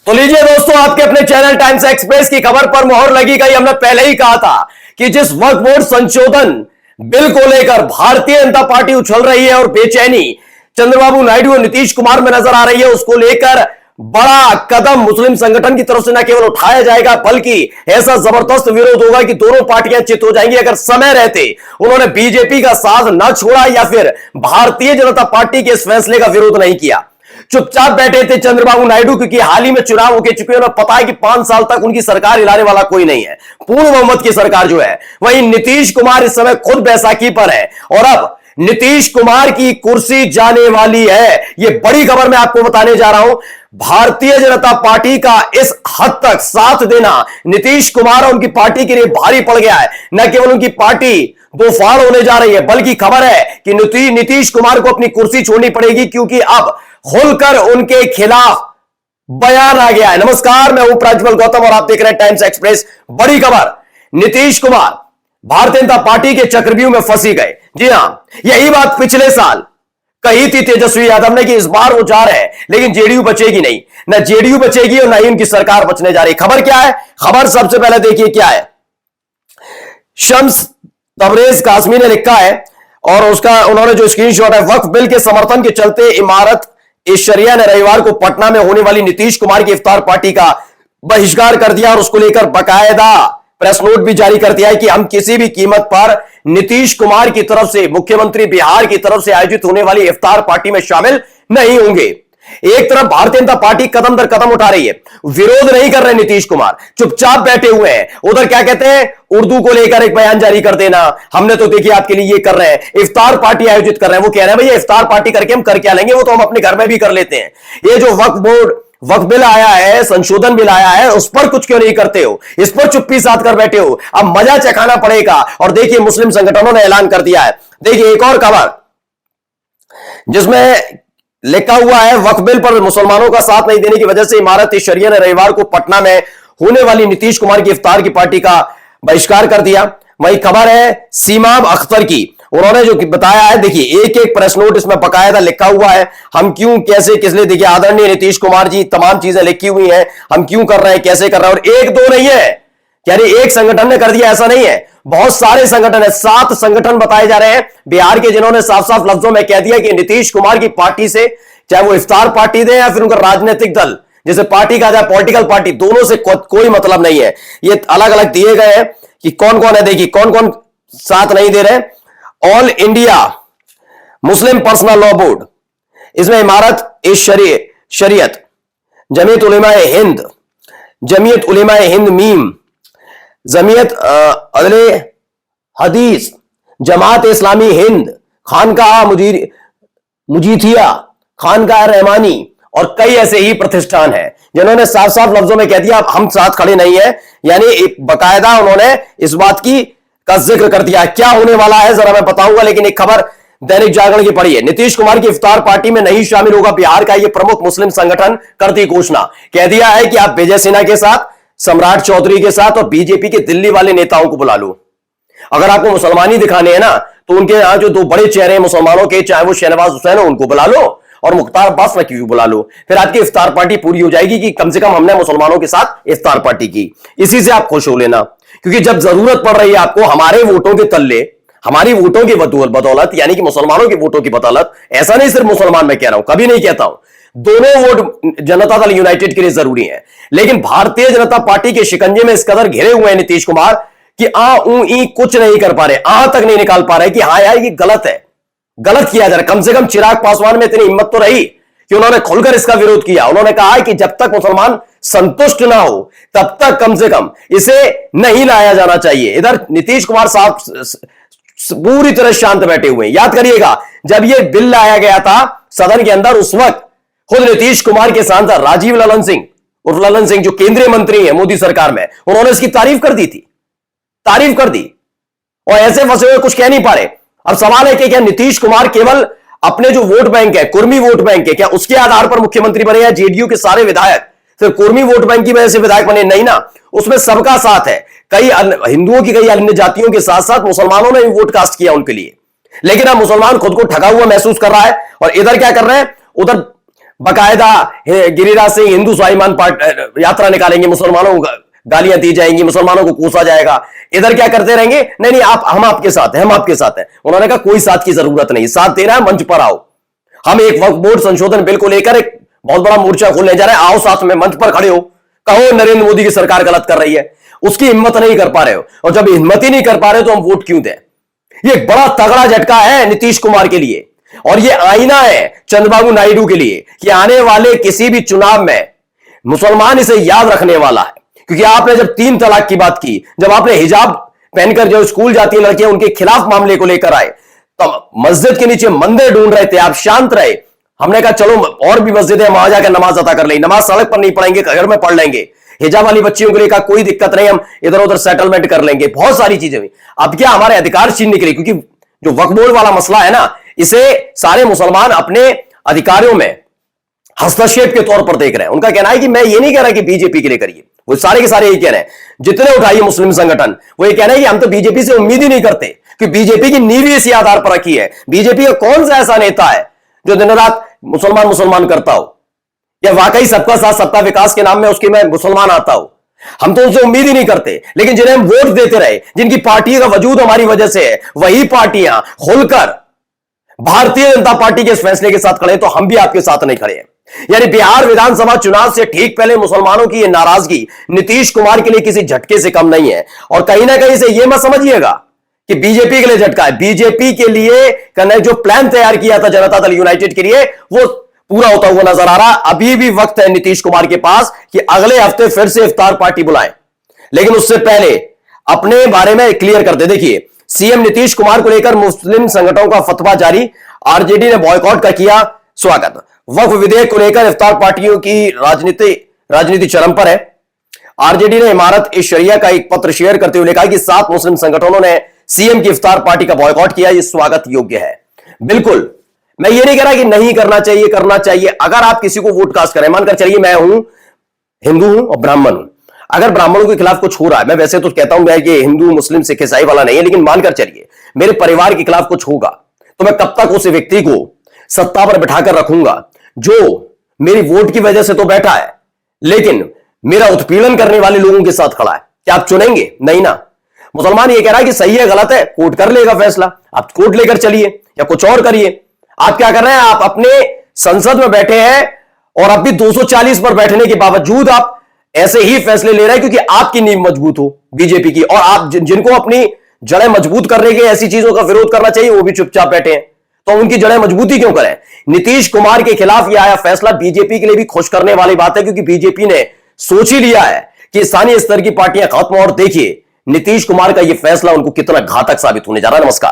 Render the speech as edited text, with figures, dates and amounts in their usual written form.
तो लीजिए दोस्तों, आपके अपने चैनल टाइम्स एक्सप्रेस की खबर पर मोहर लगी गई। हमने पहले ही कहा था कि जिस वक्फ बोर्ड संशोधन बिल को लेकर भारतीय जनता पार्टी उछल रही है और बेचैनी चंद्रबाबू नायडू और नीतीश कुमार में नजर आ रही है, उसको लेकर बड़ा कदम मुस्लिम संगठन की तरफ से न केवल उठाया जाएगा बल्कि ऐसा जबरदस्त विरोध होगा कि दोनों पार्टियां चित हो जाएंगी। अगर समय रहते उन्होंने बीजेपी का साथ न छोड़ा या फिर भारतीय जनता पार्टी के इस फैसले का विरोध नहीं किया, चुपचाप बैठे थे चंद्रबाबू नायडू, क्योंकि हाल ही में चुनाव होके चुके हैं, उन्हें पता है कि 5 साल तक उनकी सरकार हिलाने वाला कोई नहीं है, पूर्ण बहुमत की सरकार जो है। वहीं नीतीश कुमार इस समय खुद बैसाखी पर है और अब नीतीश कुमार की कुर्सी जाने वाली है। यह बड़ी खबर मैं आपको बताने जा रहा हूं। भारतीय जनता पार्टी का इस हद तक साथ देना नीतीश कुमार और उनकी पार्टी के लिए भारी पड़ गया है। न केवल उनकी पार्टी दो फाड़ होने जा रही है, बल्कि खबर है कि नीतीश कुमार को अपनी कुर्सी छोड़नी पड़ेगी, क्योंकि अब खुलकर उनके खिलाफ बयान आ गया है। नमस्कार, मैं हूं प्रज्वल गौतम और आप देख रहे हैं टाइम्स एक्सप्रेस। बड़ी खबर, नीतीश कुमार भारतीय जनता पार्टी के चक्रव्यूह में फंसी गए। जी हां, यही बात पिछले साल कही थी तेजस्वी यादव ने कि इस बार वो जा रहे हैं, लेकिन जेडीयू बचेगी नहीं, ना जेडीयू बचेगी और ना ही उनकी सरकार बचने जा रही। खबर क्या है? खबर सबसे पहले देखिए क्या है। शम्स तबरेज कासमी ने लिखा है और उसका उन्होंने जो स्क्रीनशॉट है, वक्फ बिल के समर्थन के चलते इमारत शरिया ने रविवार को पटना में होने वाली नीतीश कुमार की इफ्तार पार्टी का बहिष्कार कर दिया और उसको लेकर बाकायदा प्रेस नोट भी जारी कर दिया है कि हम किसी भी कीमत पर नीतीश कुमार की तरफ से, मुख्यमंत्री बिहार की तरफ से आयोजित होने वाली इफ्तार पार्टी में शामिल नहीं होंगे। एक तरफ भारतीय जनता पार्टी कदम दर कदम उठा रही है, विरोध नहीं कर रहे नीतीश कुमार, चुपचाप बैठे हुए हैं। उधर क्या कहते हैं, उर्दू को लेकर एक बयान जारी कर देना, हमने तो देखिए आपके लिए ये कर रहे हैं, इफ्तार पार्टी आयोजित कर रहे हैं। वो कह रहे हैं भैया इफ्तार पार्टी करके हम कर क्या लेंगे, वो तो हम अपने घर में भी कर लेते हैं। ये जो वक्फ बिल आया है, संशोधन बिल आया है, उस पर कुछ क्यों नहीं करते हो, इस पर चुप्पी साध कर बैठे हो। अब मजा चखाना पड़ेगा। और देखिए मुस्लिम संगठनों ने ऐलान कर दिया है। देखिए एक और खबर जिसमें लिखा हुआ है, वक्फ बिल पर मुसलमानों का साथ नहीं देने की वजह से इमारत शरिया ने रविवार को पटना में होने वाली नीतीश कुमार की इफ्तार की पार्टी का बहिष्कार कर दिया। वही खबर है सीमाब अख्तर की, उन्होंने जो बताया है, देखिए एक एक प्रेस नोट इसमें बकायदा लिखा हुआ है, हम क्यों कैसे किस लिए। देखिए आदरणीय नीतीश कुमार जी, तमाम चीजें लिखी हुई हैं, हम क्यों कर रहे हैं, कैसे कर रहे हैं। और एक दो नहीं है, यानी एक संगठन ने कर दिया ऐसा नहीं है, बहुत सारे संगठन है, 7 संगठन बताए जा रहे हैं बिहार के, जिन्होंने साफ साफ लफ्जों में कह दिया कि नीतीश कुमार की पार्टी से, चाहे वो इफ्तार पार्टी दे या फिर उनका राजनीतिक दल, जैसे पार्टी का जाए पॉलिटिकल पार्टी, दोनों से कोई मतलब नहीं है। ये अलग अलग दिए गए हैं कि कौन कौन है। देखिए कौन कौन साथ नहीं दे रहे। All India Muslim personal law board, इसमें इमारत शरीयत, जमीयत उलेमाए हिंद, जमीयत उलेमाए हिंद मीम, जमीयत अदले हदीस, जमात इस्लामी हिंद, खानकाह मुजीथिया, खानकाह रहमानी और कई ऐसे ही प्रतिष्ठान हैं जिन्होंने साफ साफ लफ्जों में कह दिया हम साथ खड़े नहीं है। यानी एक बकायदा उन्होंने इस बात की का जिक्र कर दिया। क्या होने वाला है जरा मैं बताऊंगा, लेकिन एक खबर दैनिक जागरण की पड़ी है, नीतीश कुमार की इफ्तार पार्टी में नहीं शामिल होगा बिहार का यह प्रमुख मुस्लिम संगठन, कर दी घोषणा। कह दिया है कि आप विजय सिन्हा के साथ, सम्राट चौधरी के साथ और बीजेपी के दिल्ली वाले नेताओं को बुला लो। अगर आपको मुसलमानी दिखाने हैं ना, तो उनके यहां जो 2 बड़े चेहरे हैं मुसलमानों के, चाहे वो शहनवाज हुसैन हो, उनको बुला लो, और मुख्तार अब्बास नकवी को बुला लो। फिर आपकी इफ्तार पार्टी पूरी हो जाएगी कि कम से कम हमने मुसलमानों के साथ इफ्तार पार्टी की। इसी से आप खुश हो लेना, क्योंकि जब जरूरत पड़ रही है आपको हमारे वोटों के तल्ले, हमारी वोटों की बदौलत, यानी कि मुसलमानों की वोटों की बदौलत, ऐसा नहीं सिर्फ मुसलमान मैं कह रहा हूं, कभी नहीं कहता हूं, दोनों वोट जनता दल यूनाइटेड के लिए जरूरी है। लेकिन भारतीय जनता पार्टी के शिकंजे में इस कदर घिरे हुए हैं नीतीश कुमार कि कुछ नहीं कर पा रहे, तक नहीं निकाल पा रहे कि हाँ यार ये गलत है, गलत किया जा रहा है। कम से कम चिराग पासवान में इतनी हिम्मत तो रही कि उन्होंने खुलकर इसका विरोध किया। उन्होंने कहा है कि जब तक मुसलमान संतुष्ट ना हो तब तक कम से कम इसे नहीं लाया जाना चाहिए। इधर नीतीश कुमार साहब पूरी तरह शांत बैठे हुए हैं। याद करिएगा जब यह बिल लाया गया था सदन के अंदर, उस वक्त खुद नीतीश कुमार के सांसद राजीव ललन सिंह, और ललन सिंह जो केंद्रीय मंत्री है मोदी सरकार में, उन्होंने इसकी तारीफ कर दी थी, तारीफ कर दी, और ऐसे फंसे हुए कुछ कह नहीं पा रहे। अब सवाल है कि क्या नीतीश कुमार केवल अपने जो वोट बैंक है, कुर्मी वोट बैंक है, क्या उसके आधार पर मुख्यमंत्री बने, या जेडीयू के सारे विधायक सिर्फ कुर्मी वोट बैंक की वजह से विधायक बने? नहीं ना, उसमें सबका साथ है। कई हिंदुओं की, कई अन्य जातियों के साथ साथ मुसलमानों ने भी वोट कास्ट किया उनके लिए। लेकिन अब मुसलमान खुद को ठगा हुआ महसूस कर रहा है, और इधर क्या कर रहे हैं, उधर बाकायदा गिरिराज सिंह हिंदू स्वाभिमान यात्रा निकालेंगे, मुसलमानों को गालियां दी जाएंगी, मुसलमानों को कोसा जाएगा। इधर क्या करते रहेंगे, नहीं नहीं आप हम आपके साथ हैं, हम आपके साथ हैं। उन्होंने कहा कोई साथ की जरूरत नहीं, साथ देना है मंच पर आओ, हम एक वक्फ बोर्ड संशोधन बिल को लेकर एक बहुत बड़ा मोर्चा खोलने जा रहे हैं, आओ साथ में मंच पर खड़े हो, कहो नरेंद्र मोदी की सरकार गलत कर रही है। उसकी हिम्मत नहीं कर पा रहे हो, और जब हिम्मत ही नहीं कर पा रहे हो तो हम वोट क्यों दें। ये बड़ा तगड़ा झटका है नीतीश कुमार के लिए, और ये आईना है चंद्रबाबू नायडू के लिए कि आने वाले किसी भी चुनाव में मुसलमान इसे याद रखने वाला है। क्योंकि आपने जब 3 तलाक की बात की, जब आपने हिजाब पहनकर जो स्कूल जाती है लड़कियां उनके खिलाफ मामले को लेकर आए, तो मस्जिद के नीचे मंदिर ढूंढ रहे थे, आप शांत रहे। हमने कहा चलो और भी मस्जिद है, वहां जाकर नमाज अदा कर लेंगे, नमाज सड़क पर नहीं पढ़ेंगे, घर में पढ़ लेंगे। हिजाब वाली बच्चियों के लिए कहा कोई दिक्कत नहीं, हम इधर उधर सेटलमेंट कर लेंगे, बहुत सारी चीजें हुई। अब क्या हमारे अधिकार छीनने के लिए, क्योंकि जो वक्फ बोर्ड वाला मसला है ना, इसे सारे मुसलमान अपने अधिकारों में हस्तक्षेप के तौर पर देख रहे हैं। उनका कहना है कि मैं ये नहीं कह रहा कि बीजेपी के लिए करिए, वो सारे के सारे यही कह रहे हैं, जितने उठाइए मुस्लिम संगठन वो ये कह रहे हैं कि हम तो बीजेपी से उम्मीद ही नहीं करते, कि बीजेपी की नींव इसी आधार पर रखी है। बीजेपी का कौन सा ऐसा नेता है जो दिन रात मुसलमान करता हो, या वाकई सबका साथ सबका विकास के नाम में उसके में मुसलमान आता हो। हम तो उनसे उम्मीद ही नहीं करते, लेकिन जिन्हें हम वोट देते रहे, जिनकी पार्टी का वजूद हमारी वजह से है, वही पार्टियां खुलकर भारतीय जनता पार्टी के इस फैसले के साथ खड़े, तो हम भी आपके साथ नहीं खड़े हैं। यानी बिहार विधानसभा चुनाव से ठीक पहले मुसलमानों की यह नाराजगी नीतीश कुमार के लिए किसी झटके से कम नहीं है। और कहीं ना कहीं से यह मत समझिएगा कि बीजेपी के लिए झटका है। बीजेपी के लिए करने जो प्लान तैयार किया था जनता दल यूनाइटेड के लिए, वो पूरा होता हुआ नजर आ रहा। अभी भी वक्त है नीतीश कुमार के पास कि अगले हफ्ते फिर से इफ्तार पार्टी बुलाएं, लेकिन उससे पहले अपने बारे में क्लियर कर दे। देखिए, सीएम नीतीश कुमार को लेकर मुस्लिम संगठनों का फतवा जारी, आरजेडी ने बॉयकॉट का किया स्वागत। वक्फ विधेयक को लेकर इफ्तार पार्टियों की राजनीति चरम पर है। आरजेडी ने इमारत ए शरिया का एक पत्र शेयर करते हुए कहा कि 7 मुस्लिम संगठनों ने सीएम की इफ्तार पार्टी का बॉयकॉट किया, यह स्वागत योग्य है। बिल्कुल, मैं ये नहीं कह रहा कि नहीं करना चाहिए, करना चाहिए। अगर आप किसी को वोट कास्ट करें, मानकर चलिए मैं हूं हिंदू हूं और ब्राह्मण हूं, अगर ब्राह्मणों के खिलाफ कुछ हो रहा है, मैं वैसे तो कहता हूं कि हिंदू मुस्लिम सिख ईसाई वाला नहीं है, लेकिन मानकर चलिए मेरे परिवार के खिलाफ कुछ होगा, तो मैं कब तक उस व्यक्ति को सत्ता पर बिठाकर रखूंगा जो मेरी वोट की वजह से तो बैठा है, लेकिन मेरा उत्पीड़न करने वाले लोगों के साथ खड़ा है। क्या आप चुनेंगे? नहीं ना। मुसलमान ये कह रहा है कि सही है गलत है, कोर्ट कर लेगा फैसला, आप कोर्ट लेकर चलिए या कुछ और करिए। आप क्या कर रहे हैं, आप अपने संसद में बैठे हैं और अब भी 240 पर बैठने के बावजूद आप ऐसे ही फैसले ले रहे हैं क्योंकि आपकी नींव मजबूत हो बीजेपी की, और आप जिनको अपनी जड़ें मजबूत करने के ऐसी चीजों का विरोध करना चाहिए वो भी चुपचाप बैठे हैं, तो उनकी जड़ें मजबूती क्यों करें। नीतीश कुमार के खिलाफ यह आया फैसला बीजेपी के लिए भी खुश करने वाली बात है, क्योंकि बीजेपी ने सोच ही लिया है कि स्थानीय स्तर की पार्टियां खत्म, और देखिए नीतीश कुमार का यह फैसला उनको कितना घातक साबित होने जा रहा है। नमस्कार।